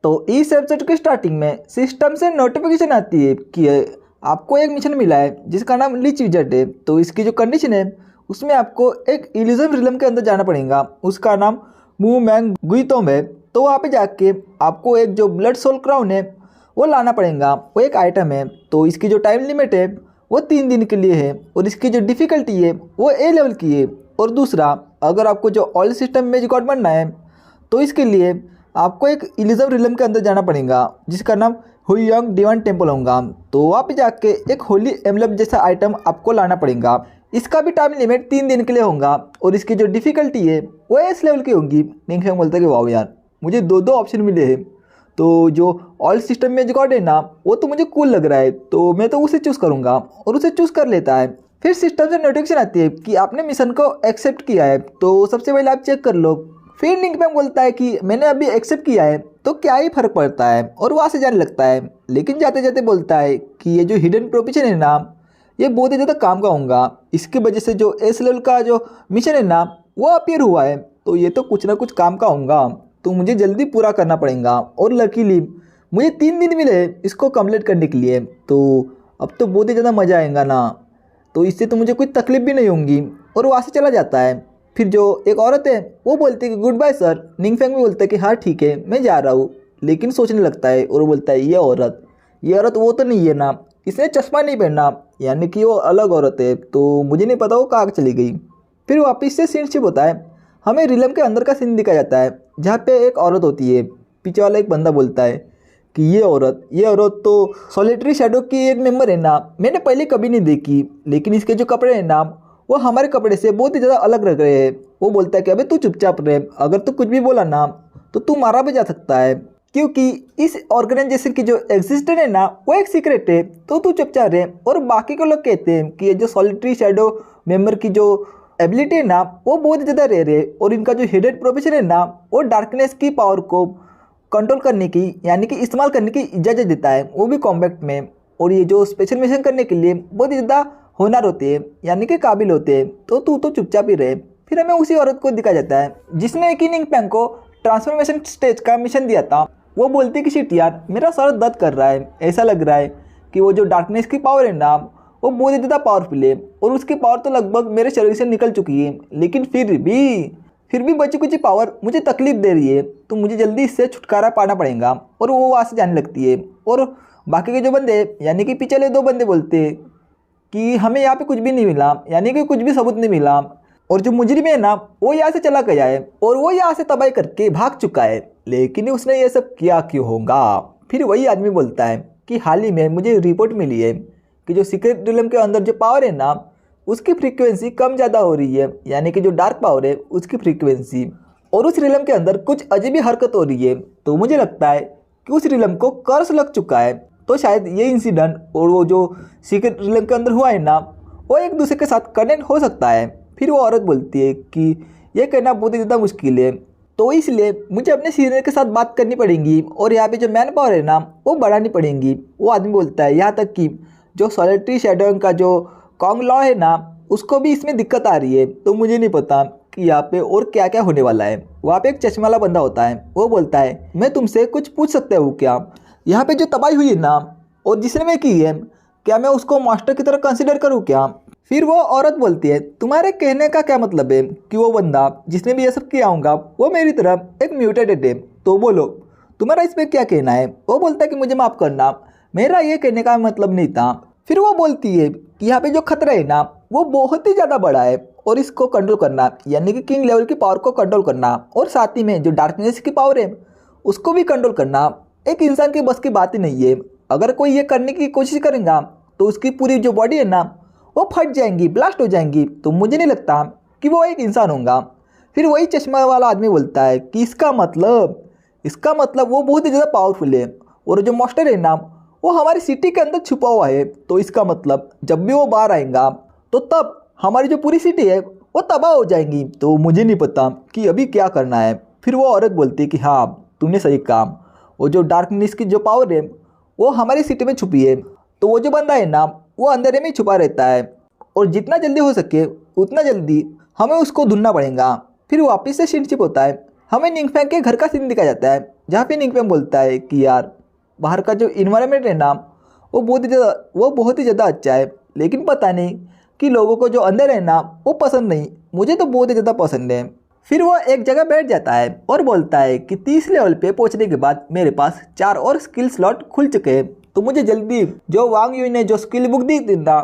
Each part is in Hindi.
तो इस एपिसोड के स्टार्टिंग में सिस्टम से नोटिफिकेशन आती है कि आपको एक मिशन मिला है जिसका नाम लीच विज़र्ड है। तो इसकी जो कंडीशन है उसमें आपको एक इल्यूजन रिलम के अंदर जाना पड़ेगा, उसका नाम मू मैंग गुइतोम है। तो वहाँ पे जाके आपको एक जो ब्लड सोल क्राउन है वो लाना पड़ेगा, वो एक आइटम है। तो इसकी जो टाइम लिमिट है वो 3 दिन के लिए है और इसकी जो डिफ़िकल्टी है वो ए लेवल की है। और दूसरा, अगर आपको जो ऑल सिस्टम में गॉड बनना है तो इसके लिए आपको एक इलिज़म रिलम के अंदर जाना पड़ेगा जिसका नाम हुइयांग डिवाइन टेम्पल होगा। तो वहाँ पे जाके एक होली एम्बलम जैसा आइटम आपको लाना पड़ेगा। इसका भी टाइम लिमिट 3 दिन के लिए होगा और इसकी जो डिफ़िकल्टी है वो एस लेवल की होगी। निंगफैंग बोलता है कि वाह यार, मुझे दो ऑप्शन मिले हैं, तो जो ऑल सिस्टम में गॉड है ना वो तो मुझे कूल लग रहा है, तो मैं तो उसे चूज़ करूँगा और उसे चूज़ कर लेता है। फिर सिस्टम से नोटिफिकेशन आती है कि आपने मिशन को एक्सेप्ट किया है, तो सबसे पहले आप चेक कर लो। फिर निंगफैंग बोलता है कि मैंने अभी एक्सेप्ट किया है तो क्या ही फ़र्क पड़ता है, और वहाँ से जाने लगता है। लेकिन जाते जाते बोलता है कि ये जो हिडन प्रोविजन है ना ये बहुत ही ज़्यादा काम का होगा। इसकी वजह से जो एस लेवल का जो मिशन है ना वो अपीयर हुआ है, तो ये तो कुछ ना कुछ काम का होगा, तो मुझे जल्दी पूरा करना पड़ेगा। और लकीली मुझे 3 दिन मिले इसको कंप्लीट करने के लिए, तो अब तो बहुत ही ज़्यादा मज़ा आएगा ना, तो इससे तो मुझे कोई तकलीफ भी नहीं होगी। और वहाँ से चला जाता है। फिर जो एक औरत है वो बोलती है कि गुड बाय सर। निंगफैंग भी बोलता है कि हाँ ठीक है मैं जा रहा हूँ, लेकिन सोचने लगता है और वो बोलता है ये औरत वो तो नहीं है ना, इसने चश्मा नहीं पहना, यानी कि वो अलग औरत है, तो मुझे नहीं पता वो कहाँ चली गई। फिर वापस से सीन शिफ्ट होता है, हमें रिलम के अंदर का सीन दिखाया जाता है जहाँ पे एक औरत होती है। पीछे वाला एक बंदा बोलता है कि ये औरत तो सॉलिटरी शैडो की एक मेंबर है ना, मैंने पहले कभी नहीं देखी, लेकिन इसके जो कपड़े हैं ना वो हमारे कपड़े से बहुत ही ज़्यादा अलग लग रहे हैं। वो बोलता है कि अबे तू चुपचाप रहे, अगर तू कुछ भी बोला ना तो तू मारा भी जा सकता है, क्योंकि इस ऑर्गेनाइजेशन की जो एग्जिस्टेंस है ना वो एक सीक्रेट है, तो तू चुपचाप रहे। और बाकी के लोग कहते हैं कि ये जो सॉलिटरी शैडो मेंबर की जो एबिलिटी है ना वो बहुत ज़्यादा रेयर है, और इनका जो हिडन प्रोफेशन है ना वो डार्कनेस की पावर को कंट्रोल करने की यानी कि इस्तेमाल करने की इजाज़त देता है, वो भी कॉम्बैक्ट में। और ये जो स्पेशल मिशन करने के लिए बहुत ही ज़्यादा होनर होते हैं यानी कि काबिल होते हैं, तो तू तो चुपचाप ही रहे। फिर हमें उसी औरत को दिखाया जाता है जिसने कि निंगफैंग को ट्रांसफॉर्मेशन स्टेज का मिशन दिया था। वो बोलती है कि शिट यार, मेरा सर दर्द कर रहा है, ऐसा लग रहा है कि वो जो डार्कनेस की पावर है ना वो बहुत ही ज़्यादा पावरफुल है, और उसकी पावर तो लगभग मेरे शरीर से निकल चुकी है, लेकिन फिर भी बची कुछ पावर मुझे तकलीफ दे रही है, तो मुझे जल्दी इससे छुटकारा पाना पड़ेगा। और वो वहाँ से जाने लगती है। और बाकी के जो बंदे यानी कि पिछले 2 बंदे बोलते हैं कि हमें यहाँ पे कुछ भी नहीं मिला, यानी कि कुछ भी सबूत नहीं मिला, और जो मुजरिम है ना वो यहाँ से चला गया है और वो यहाँ से तबाही करके भाग चुका है, लेकिन उसने ये सब किया क्यों होगा। फिर वही आदमी बोलता है कि हाल ही में मुझे रिपोर्ट मिली है कि जो सीक्रेट रिलम के अंदर जो पावर है ना उसकी फ्रीक्वेंसी कम ज़्यादा हो रही है, यानी कि जो डार्क पावर है उसकी फ्रीक्वेंसी, और उस रिलम के अंदर कुछ अजीब ही हरकत हो रही है। तो मुझे लगता है कि उस रिलम को कर्स लग चुका है, तो शायद ये इंसिडेंट और वो जो सीक्रेट रिलम के अंदर हुआ है ना वो एक दूसरे के साथ कनेक्ट हो सकता है। फिर वो औरत बोलती है कि यह कहना बहुत ही ज़्यादा मुश्किल है, तो इसलिए मुझे अपने सीनियर के साथ बात करनी पड़ेगी और यहाँ पे जो मैन पावर है ना वो बढ़ानी पड़ेगी। वो आदमी बोलता है यहाँ तक कि जो सॉलिटरी शैडोइंग का जो कॉन्ग लॉ है ना उसको भी इसमें दिक्कत आ रही है, तो मुझे नहीं पता कि यहाँ पे और क्या क्या होने वाला है। वहाँ पे एक चश्मा वाला बंदा होता है, वो बोलता है मैं तुमसे कुछ पूछ सकता हूँ क्या, यहाँ पे जो तबाही हुई है ना और जिसने मैं की है क्या मैं उसको मास्टर की तरह कंसिडर करूँ क्या। फिर वो औरत बोलती है तुम्हारे कहने का क्या मतलब है कि वो बंदा जिसने भी ये सब किया होगा वो मेरी तरफ एक म्यूटेटेड है, तो बोलो तुम्हारा इस पर क्या कहना है। वो बोलता है कि मुझे माफ़ करना, मेरा ये कहने का मतलब नहीं था। फिर वो बोलती है कि यहाँ पे जो खतरा है ना वो बहुत ही ज़्यादा बड़ा है, और इसको कंट्रोल करना यानी कि किंग लेवल की पावर को कंट्रोल करना और साथ ही में जो डार्कनेस की पावर है उसको भी कंट्रोल करना एक इंसान की बस की बात ही नहीं है। अगर कोई ये करने की कोशिश करेगा तो उसकी पूरी जो बॉडी है ना वो फट जाएंगी, ब्लास्ट हो जाएंगी, तो मुझे नहीं लगता कि वो एक इंसान होगा। फिर वही चश्मा वाला आदमी बोलता है कि इसका मतलब वो बहुत ही ज़्यादा पावरफुल है, और जो मास्टर है ना वो हमारी सिटी के अंदर छुपा हुआ है, तो इसका मतलब जब भी वो बाहर आएगा तो तब हमारी जो पूरी सिटी है वो तबाह हो जाएंगी, तो मुझे नहीं पता कि अभी क्या करना है। फिर वो औरत बोलती है कि हाँ तुमने सही कहा, वो जो डार्कनेस की जो पावर है वो हमारी सिटी में छुपी है, तो वो जो बंदा है ना वो अंधेरे में ही छुपा रहता है, और जितना जल्दी हो सके उतना जल्दी हमें उसको ढूंढना पड़ेगा। फिर वापस से शिनशिप होता है, हमें निंगफैंग के घर का सीन दिखाया जाता है जहाँ पे निंगफेंग बोलता है कि यार बाहर का जो इन्वायरमेंट है ना वो बहुत ही ज़्यादा अच्छा है, लेकिन पता नहीं कि लोगों को जो अंदर है ना वो पसंद नहीं, मुझे तो बहुत ही ज़्यादा पसंद है। फिर वो एक जगह बैठ जाता है और बोलता है कि 30 लेवल पे पहुंचने के बाद मेरे पास 4 और स्किल स्लॉट खुल चुके हैं, तो मुझे जल्दी जो वांग यूई ने जो स्किल बुक दी थी ना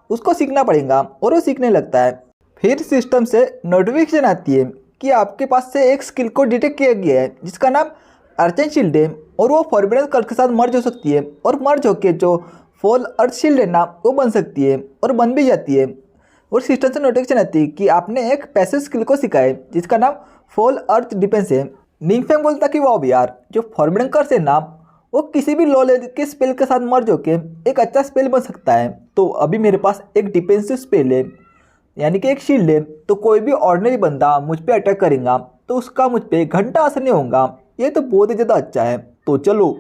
उसको सीखना पड़ेगा। और वो सीखने लगता है। फिर सिस्टम से नोटिफिकेशन आती है कि आपके पास से एक स्किल को डिटेक्ट किया गया है जिसका नाम अर्चन शील्ड है, और वो फॉरबिडन कर्स के साथ मर्ज हो सकती है, और मर्ज होकर जो फॉल अर्थ शील्ड है ना वो बन सकती है और बन भी जाती है। और सिस्टम से नोटिफिकेशन आती है कि आपने एक पैसिव स्किल को सीखा है जिसका नाम फॉल अर्थ डिफेंस है। निंगफेंग बोलता कि वाह यार, जो फॉरबिडन कर्स है ना वो किसी भी लो लेवल के स्पेल के साथ मर्ज होकर एक अच्छा स्पेल बन सकता है। तो अभी मेरे पास एक डिफेंसिव स्पेल है, यानी कि एक शील्ड है, तो कोई भी ऑर्डिनरी बंदा मुझ पे अटैक करेगा तो उसका मुझ पे घंटा असर नहीं होगा। ये तो बहुत ही ज़्यादा अच्छा है। तो चलो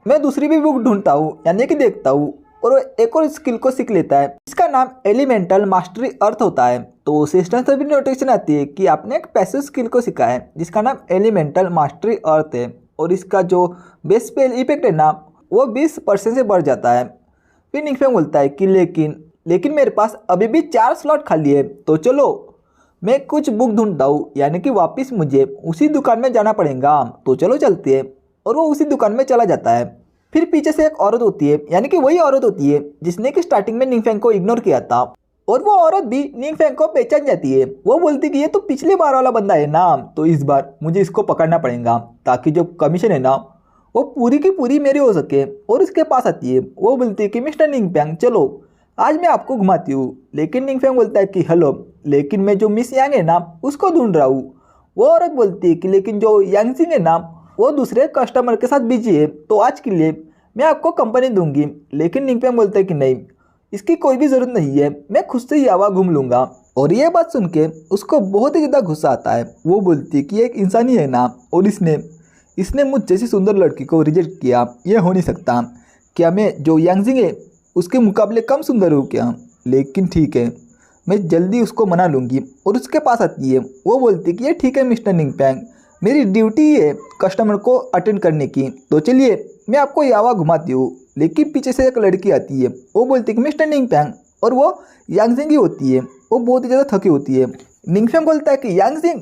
मैं दूसरी भी बुक ढूंढता हूँ, यानी कि देखता हूँ, और वो एक और स्किल को सीख लेता है। इसका नाम एलिमेंटल मास्टरी अर्थ होता है। तो सिस्टम से भी नोटिफिकेशन आती है कि आपने एक पैसिव स्किल को सीखा है जिसका नाम एलिमेंटल मास्टरी अर्थ है, और इसका जो बेस स्पेल इफेक्ट है ना वो 20% से बढ़ जाता है। फिर निंगफेंग बोलता है कि लेकिन मेरे पास अभी भी 4 स्लॉट खाली है, तो चलो मैं कुछ बुक ढूंढता हूँ, यानी कि वापस मुझे उसी दुकान में जाना पड़ेगा। तो चलो चलते हैं। और वो उसी दुकान में चला जाता है। फिर पीछे से एक औरत होती है, यानी कि वही औरत होती है जिसने कि स्टार्टिंग में निंगफेंग को इग्नोर किया था, और वो औरत भी निंगफेंग को पहचान जाती है। वो बोलती कि ये तो पिछली बार वाला बंदा है ना, तो इस बार मुझे इसको पकड़ना पड़ेगा ताकि जो कमीशन है ना वो पूरी की पूरी मेरी हो सके। और इसके पास आती है। वो बोलती है कि मिस्टर निंगफेंग चलो आज मैं आपको घुमाती हूँ। लेकिन निंगफेंग बोलता है कि हेलो, लेकिन मैं जो मिस यांग है ना उसको ढूंढ रहा हूँ। वो औरत बोलती है कि लेकिन जो यांगजिंग है ना वो दूसरे कस्टमर के साथ बिजी है, तो आज के लिए मैं आपको कंपनी दूंगी। लेकिन निंगफेंग बोलता है कि नहीं, इसकी कोई भी ज़रूरत नहीं है, मैं खुद से ही आवा घूम लूँगा। और ये बात सुन के उसको बहुत ही ज़्यादा गुस्सा आता है। वो बोलती है कि एक इंसान ही है ना, और इसने मुझ जैसी सुंदर लड़की को रिजेक्ट किया, ये हो नहीं सकता। क्या मैं जो यांगजिंग है उसके मुकाबले कम सुंदर हूँ क्या? लेकिन ठीक है, मैं जल्दी उसको मना लूँगी। और उसके पास आती है। वो बोलती है कि ये ठीक है मिस्टर निंगफेंग, मेरी ड्यूटी है कस्टमर को अटेंड करने की, तो चलिए मैं आपको यावा घुमाती हूँ। लेकिन पीछे से एक लड़की आती है। वो बोलती है कि मिस्टर निंगफेंग, और वो यांगजिंग ही होती है। वो बहुत ही ज़्यादा थकी होती है। निंगफेंग बोलता है कि यांगजिंग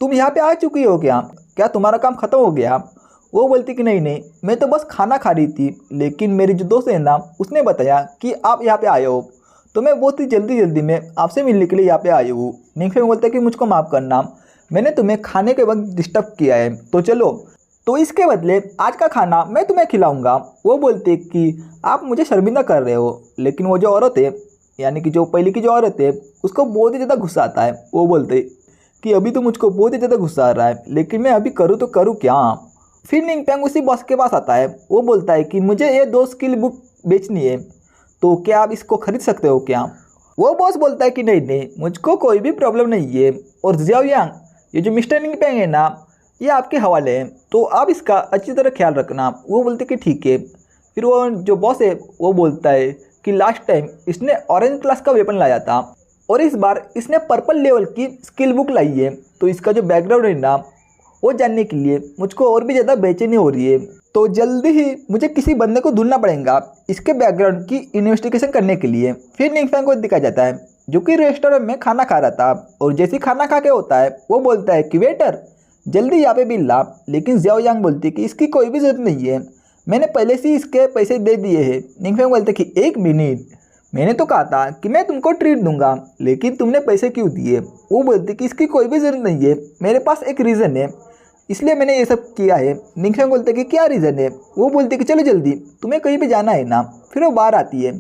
तुम यहाँ पे आ चुकी हो क्या तुम्हारा काम ख़त्म हो गया? वो बोलती कि नहीं, मैं तो बस खाना खा रही थी, लेकिन मेरी जो दोस्त है ना उसने बताया कि आप यहाँ पे आए हो, तो मैं बहुत ही जल्दी में आपसे मिलने के लिए यहाँ पे आई हूँ। निंगफेंग बोलता है कि मुझको माफ़ करना, मैंने तुम्हें खाने के वक्त डिस्टर्ब किया है, तो चलो तो इसके बदले आज का खाना मैं तुम्हें खिलाऊंगा। वो बोलते कि आप मुझे शर्मिंदा कर रहे हो। लेकिन वो जो औरत है, यानी कि जो पहले की जो औरत है, उसको बहुत ही ज़्यादा गुस्सा आता है। वो बोलते कि अभी तो मुझको बहुत ही ज़्यादा गुस्सा आ रहा है, लेकिन मैं अभी करूँ तो करूँ क्या? फिर निंगफेंग उसी बॉस के पास आता है। वो बोलता है कि मुझे ये 2 स्किल बुक बेचनी है, तो क्या आप इसको खरीद सकते हो क्या? वो बॉस बोलता है कि नहीं, मुझको कोई भी प्रॉब्लम नहीं है, और जियाओ यांग, ये जो मिस्टर निंगफेंग है ना ये आपके हवाले है, तो आप इसका अच्छी तरह ख्याल रखना। वो बोलते कि ठीक है। फिर वो जो बॉस है वो बोलता है कि लास्ट टाइम इसने ऑरेंज क्लास का वेपन लाया था, और इस बार इसने पर्पल लेवल की स्किल बुक लाई है, तो इसका जो बैकग्राउंड है ना वो जानने के लिए मुझको और भी ज़्यादा बेचैनी हो रही है। तो जल्दी ही मुझे किसी बंदे को ढूंढना पड़ेगा इसके बैकग्राउंड की इन्वेस्टिगेशन करने के लिए। फिर निंगफेंग को दिखाया जाता है जो कि रेस्टोरेंट में खाना खा रहा था, और जैसे खाना खा के होता है वो बोलता है कि वेटर जल्दी यहाँ पे बिल ला। लेकिन जियाओ यांग बोलती है कि इसकी कोई भी ज़रूरत नहीं है, मैंने पहले से ही इसके पैसे दे दिए हैं। निंगफेंग बोलते कि 1 मिनट, मैंने तो कहा था कि मैं तुमको ट्रीट दूंगा, लेकिन तुमने पैसे क्यों दिए? वो बोलती कि इसकी कोई भी ज़रूरत नहीं है, मेरे पास एक रीज़न है, इसलिए मैंने ये सब किया है। निंगफेंग बोलते कि क्या रीज़न है? वो बोलते कि चलो जल्दी, तुम्हें कहीं भी जाना है ना। फिर वो बाहर आती है।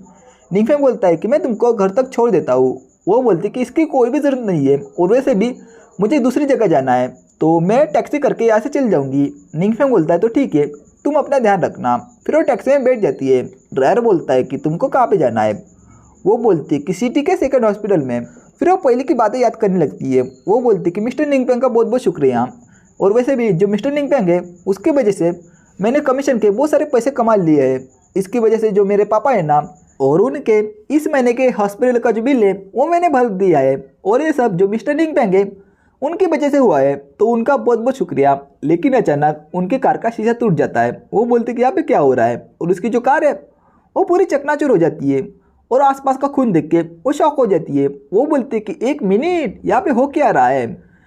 निंगफेंग बोलता है कि मैं तुमको घर तक छोड़ देता हूँ। वो बोलती कि इसकी कोई भी ज़रूरत नहीं है, और वैसे भी मुझे दूसरी जगह जाना है, तो मैं टैक्सी करके यहाँ से चल जाऊँगी। निंगफेंग बोलता है तो ठीक है, तुम अपना ध्यान रखना। फिर वो टैक्सी में बैठ जाती है। ड्राइवर बोलता है कि तुमको कहाँ पे जाना है? वो बोलती है कि सिटी के 2nd हॉस्पिटल में। फिर वो पहले की बातें याद करने लगती है। वो बोलती कि मिस्टर निंगफेंग का बहुत बहुत शुक्रिया, और वैसे भी जो मिस्टर निंगफेंग है उसकी वजह से मैंने कमीशन के बहुत सारे पैसे कमा लिए हैं। इसकी वजह से जो मेरे पापा है ना, और उनके इस महीने के हॉस्पिटल का जो बिल है वो मैंने भर दिया है। और ये सब जो मिस्टर निंगफेंग है उनकी वजह से हुआ है, तो उनका बहुत बहुत शुक्रिया। लेकिन अचानक उनकी कार का शीशा टूट जाता है। वो बोलते कि यहाँ पे क्या हो रहा है, और उसकी जो कार है वो पूरी चकनाचूर हो जाती है। और आसपास का खून देख के वो शॉक हो जाती है। वो बोलते कि एक मिनट, यहाँ पे हो क्या रहा है।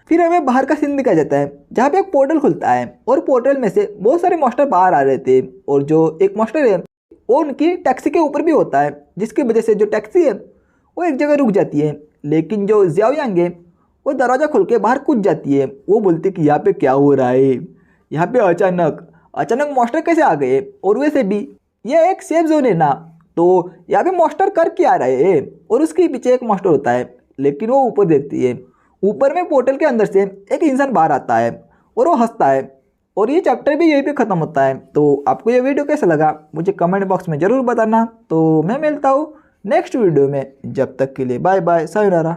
फिर हमें बाहर का सीन दिखाया जाता है जहाँ पे एक पोर्टल खुलता है, और पोर्टल में से बहुत सारे मास्टर बाहर आ रहे थे। और जो एक मास्टर है वो उनकी टैक्सी के ऊपर भी होता है, जिसकी वजह से जो टैक्सी है वो एक जगह रुक जाती है। लेकिन जो जियाओ यांग है वो दरवाज़ा खोल के बाहर कूद जाती है। वो बोलती कि यहाँ पे क्या हो रहा है, यहाँ पे अचानक अचानक मास्टर कैसे आ गए, और वैसे भी ये एक सेफ जोन है ना, तो यहाँ पे मास्टर कर क्या आ रहे हैं। और उसके पीछे एक मास्टर होता है, लेकिन वो ऊपर देखती है। ऊपर में पोर्टल के अंदर से एक इंसान बाहर आता है और वो हंसता है। और ये चैप्टर भी यहीं पे ख़त्म होता है। तो आपको ये वीडियो कैसा लगा मुझे कमेंट बॉक्स में ज़रूर बताना। तो मैं मिलता हूँ नेक्स्ट वीडियो में, जब तक के लिए बाय बाय, सायोनारा।